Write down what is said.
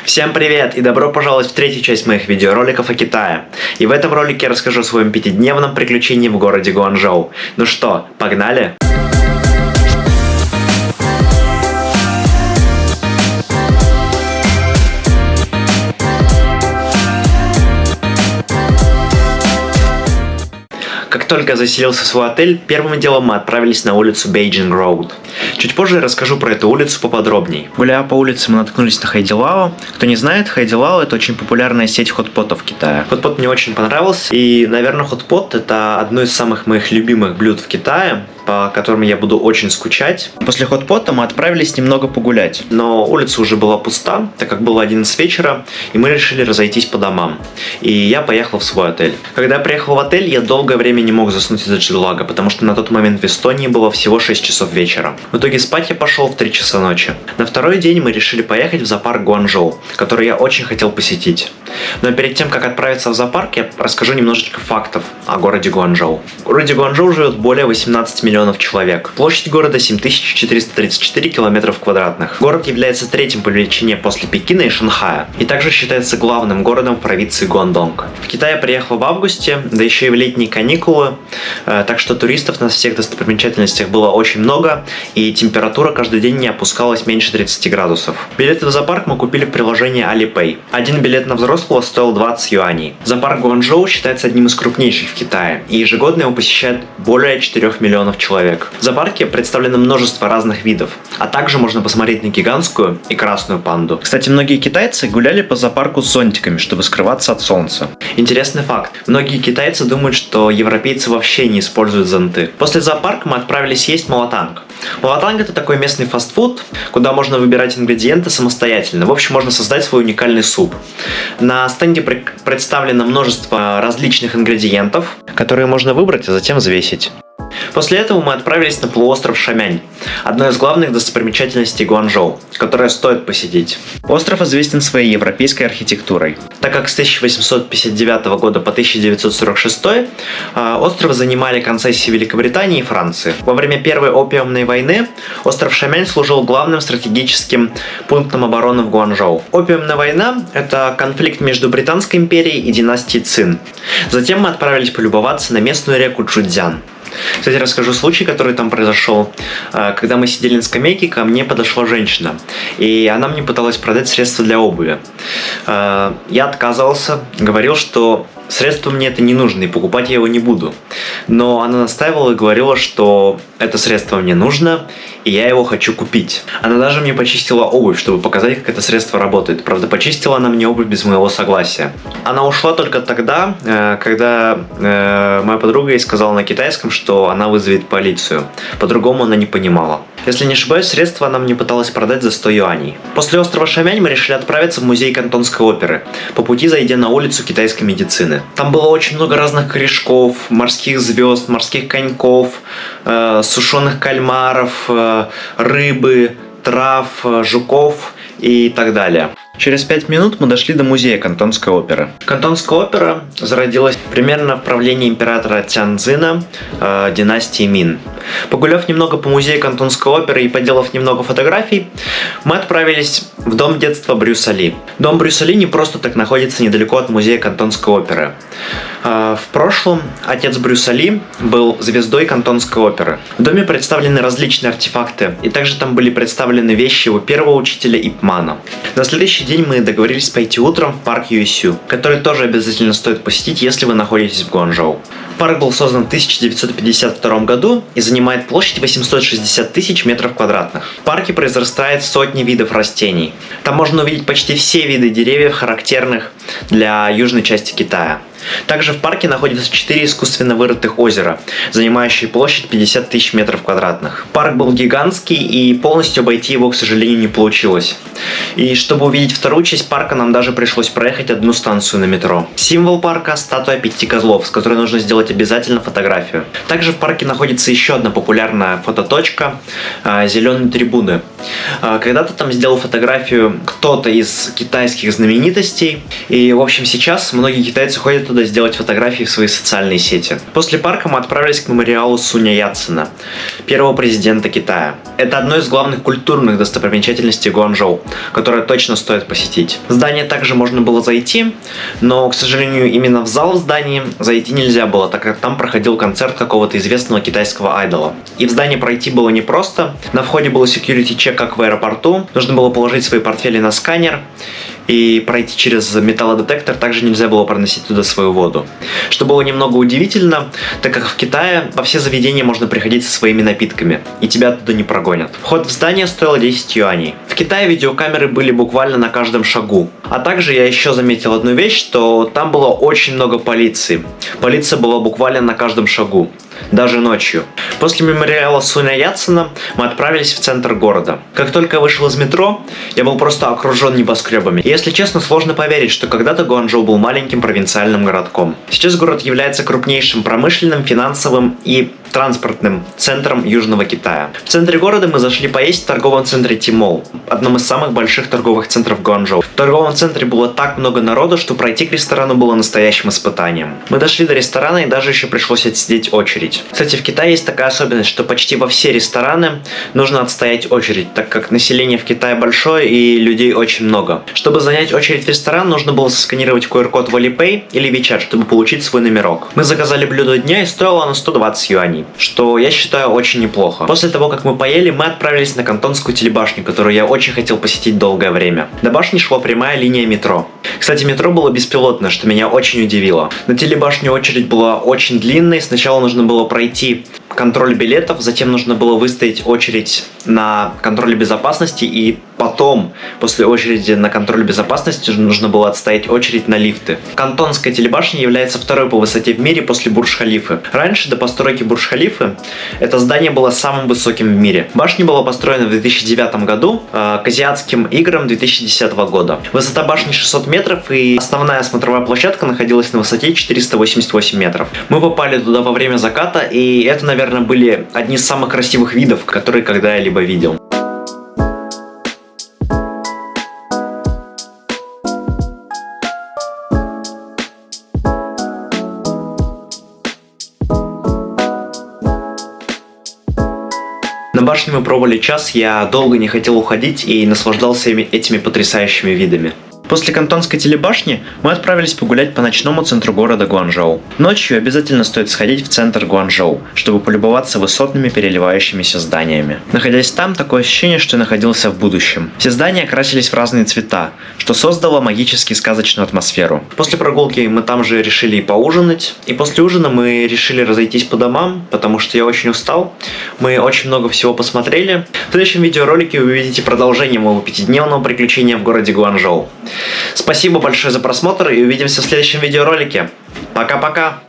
Всем привет и добро пожаловать в третью часть моих видеороликов о Китае. И в этом ролике я расскажу о своем 5-дневном приключении в городе Гуанчжоу. Ну что, погнали? Как только заселился в свой отель, первым делом мы отправились на улицу Бейджинг Роуд. Чуть позже я расскажу про эту улицу поподробней. Гуляя по улице, мы наткнулись на Хайдилао. Кто не знает, Хайдилао — это очень популярная сеть хотпотов в Китае. Хотпот мне очень понравился, и, наверное, хотпот — это одно из самых моих любимых блюд в Китае, по которым я буду очень скучать. После хотпота мы отправились немного погулять, но улица уже была пуста, так как было 11 вечера, и мы решили разойтись по домам. И я поехал в свой отель. Когда я приехал в отель, я долгое время не мог заснуть из-за джетлага, потому что на тот момент в Эстонии было всего 6 часов вечера. В итоге спать я пошел в 3 часа ночи. На второй день мы решили поехать в зоопарк Гуанчжоу, который я очень хотел посетить. Но перед тем, как отправиться в зоопарк, я расскажу немножечко фактов о городе Гуанчжоу. В городе Гуанчжоу живет более 18 миллионов человек. Площадь города 7434 километров квадратных. Город является третьим по величине после Пекина и Шанхая, и также считается главным городом в провинции Гуандонг. В Китай я приехал в августе, да еще и в летние каникулы, так что туристов на всех достопримечательностях было очень много, и температура каждый день не опускалась меньше 30 градусов. Билеты в зоопарк мы купили в приложении Alipay. Один билет на взрослого стоил 20 юаней. Зоопарк Гуанчжоу считается одним из крупнейших в Китае, и ежегодно его посещает более 4 миллионов человек. В зоопарке представлено множество разных видов, а также можно посмотреть на гигантскую и красную панду. Кстати, многие китайцы гуляли по зоопарку с зонтиками, чтобы скрываться от солнца. Интересный факт. Многие китайцы думают, что европейцы вообще не используют зонты. После зоопарка мы отправились есть молотанг. Молотанг — это такой местный фастфуд, куда можно выбирать ингредиенты самостоятельно. В общем, можно создать свой уникальный суп. На стенде представлено множество различных ингредиентов, которые можно выбрать, а затем взвесить. После этого мы отправились на полуостров Шамянь, одно из главных достопримечательностей Гуанчжоу, которое стоит посетить. Остров известен своей европейской архитектурой, так как с 1859 года по 1946 остров занимали концессии Великобритании и Франции. Во время Первой опиумной войны остров Шамянь служил главным стратегическим пунктом обороны в Гуанчжоу. Опиумная война — это конфликт между Британской империей и династией Цин. Затем мы отправились полюбоваться на местную реку Чжуцзян. Кстати, расскажу случай, который там произошел. Когда мы сидели на скамейке, ко мне подошла женщина, и она мне пыталась продать средства для обуви. Я отказывался, говорил, что средства мне это не нужно, и покупать я его не буду. Но она настаивала и говорила, что это средство мне нужно, и я его хочу купить. Она даже мне почистила обувь, чтобы показать, как это средство работает. Правда, почистила она мне обувь без моего согласия. Она ушла только тогда, когда моя подруга ей сказала на китайском, что она вызовет полицию. По-другому она не понимала. Если не ошибаюсь, средства она мне пыталась продать за 100 юаней. После острова Шамянь мы решили отправиться в музей Кантонской оперы, по пути зайдя на улицу китайской медицины. Там было очень много разных корешков, морских звезд, морских коньков, сушеных кальмаров, рыбы, трав, жуков и так далее. Через 5 минут мы дошли до музея Кантонской оперы. Кантонская опера зародилась примерно в правлении императора Цзяна династии Мин. Погуляв немного по музею Кантонской оперы и поделав немного фотографий, мы отправились в дом детства Брюса Ли. Дом Брюса Ли не просто так находится недалеко от музея Кантонской оперы. В прошлом отец Брюса Ли был звездой Кантонской оперы. В доме представлены различные артефакты, и также там были представлены вещи его первого учителя Ип Мана. На следующий день мы договорились пойти утром в парк Юйсю, который тоже обязательно стоит посетить, если вы находитесь в Гуанчжоу. Парк был создан в 1952 году и занимает площадь 860 тысяч метров квадратных. В парке произрастает сотни видов растений. Там можно увидеть почти все виды деревьев, характерных для южной части Китая. Также в парке находятся 4 искусственно вырытых озера, занимающие площадь 50 тысяч метров квадратных. Парк был гигантский, и полностью обойти его, к сожалению, не получилось. И чтобы увидеть вторую часть парка, нам даже пришлось проехать одну станцию на метро. Символ парка — статуя 5 козлов, с которой нужно сделать обязательно фотографию. Также в парке находится еще одна популярная фототочка — зеленые трибуны. Когда-то там сделал фотографию кто-то из китайских знаменитостей, и в общем сейчас многие китайцы ходят туда сделать фотографии в свои социальные сети. После парка мы отправились к мемориалу Суня Яцена, первого президента Китая. Это одно из главных культурных достопримечательностей Гуанчжоу, которое точно стоит посетить. В здание также можно было зайти, но, к сожалению, именно в зал в здании зайти нельзя было, так как там проходил концерт какого-то известного китайского айдола. И в здание пройти было непросто. На входе был security чек, как в аэропорту. Нужно было положить свои портфели на сканер и пройти через металлодетектор. Также нельзя было проносить туда свою воду. Что было немного удивительно, так как в Китае во все заведения можно приходить со своими напитками, и тебя оттуда не прогонят. Вход в здание стоил 10 юаней. В Китае видеокамеры были буквально на каждом шагу. А также я еще заметил одну вещь, что там было очень много полиции. Полиция была буквально на каждом шагу, даже ночью. После мемориала Суня Яцена мы отправились в центр города. Как только я вышел из метро, я был просто окружен небоскребами. И, если честно, сложно поверить, что когда-то Гуанчжоу был маленьким провинциальным городком. Сейчас город является крупнейшим промышленным, финансовым и транспортным центром Южного Китая. В центре города мы зашли поесть в торговом центре Тимол, одном из самых больших торговых центров Гуанчжоу. В торговом центре было так много народу, что пройти к ресторану было настоящим испытанием. Мы дошли до ресторана и даже еще пришлось отсидеть очередь. Кстати, в Китае есть такая особенность, что почти во все рестораны нужно отстоять очередь, так как население в Китае большое и людей очень много. Чтобы занять очередь в ресторан, нужно было сосканировать QR-код в Alipay или WeChat, чтобы получить свой номерок. Мы заказали блюдо дня, и стоило оно 120 юаней, что я считаю очень неплохо. После того, как мы поели, мы отправились на Кантонскую телебашню, которую я очень хотел посетить долгое время. До башни шла прямая линия метро. Кстати, метро было беспилотное, что меня очень удивило. На телебашню очередь была очень длинной. Сначала нужно было пройти контроль билетов, затем нужно было выстоять очередь на контроле безопасности, и потом, после очереди на контроль безопасности, нужно было отстоять очередь на лифты. Кантонская телебашня является второй по высоте в мире после Бурдж-Халифы. Раньше, до постройки Бурдж-Халифы, это здание было самым высоким в мире. Башня была построена в 2009 году к Азиатским играм 2010 года. Высота башни 600 метров, и основная смотровая площадка находилась на высоте 488 метров. Мы попали туда во время заката, и это, наверное, были одни из самых красивых видов, которые когда-либо видел. На башне мы пробовали час, я долго не хотел уходить и наслаждался этими потрясающими видами. После Кантонской телебашни мы отправились погулять по ночному центру города Гуанчжоу. Ночью обязательно стоит сходить в центр Гуанчжоу, чтобы полюбоваться высотными переливающимися зданиями. Находясь там, такое ощущение, что я находился в будущем. Все здания красились в разные цвета, что создало магически сказочную атмосферу. После прогулки мы там же решили и поужинать. И после ужина мы решили разойтись по домам, потому что я очень устал. Мы очень много всего посмотрели. В следующем видеоролике вы увидите продолжение моего 5-дневного приключения в городе Гуанчжоу. Спасибо большое за просмотр и увидимся в следующем видеоролике. Пока-пока!